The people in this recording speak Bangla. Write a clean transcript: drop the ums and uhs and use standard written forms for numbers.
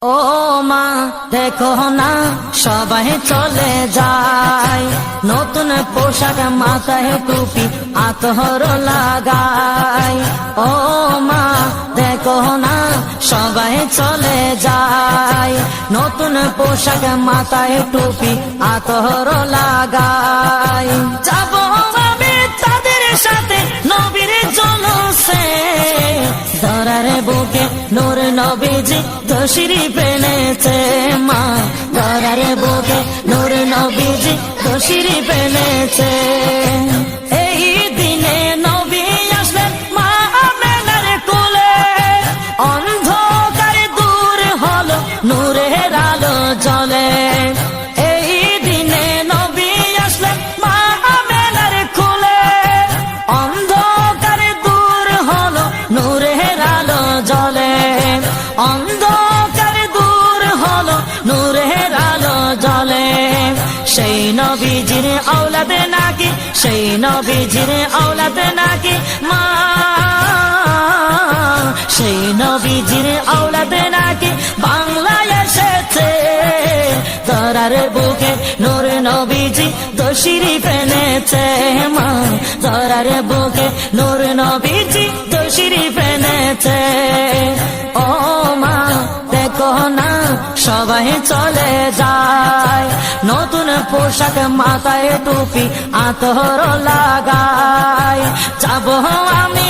ও মা দেখো না সবাই চলে যায়, নতুন পোশাক মাথায় টুপি আতর লাগায়। ও মা দেখো না সবাই চলে যায়, নতুন পোশাক মাথায় টুপি আতর লাগায়। যাব আমি তাদের সাথে নবীর জলসে, ধরার বুকে নূর নবীজি তশরিফ এনেছে। মা ধরার বুকে নূর নবীজি তশরিফ এনেছে। এই দিনে নবী আসলেন মা আমেনার কোলে, অন্ধকার দূর হলো নূরের আলো জ্বলে। এই দিনে নবী আসলেন মা আমেনার কোলে, অন্ধকার দূর হলো নূরের আলো জ্বলে। অন্ধকার দূর হলো নূরের আলো জ্বলে। সেই নবীজির আওলাদ নাকি, সেই নবীজির আওলাদ নাকি মা, সেই নবীজির আওলাদ নাকি বাংলায় এসেছে। ধরার বুকে নূর নবীজি তশরিফ এনেছে। মা ধরার বুকে নূর নবীজি তশরিফ এনেছে। ও মা দেখো না সবাই চলে যায়, নতুন পোশাক মাথায় টুপি আতর লাগায়। যাব আমি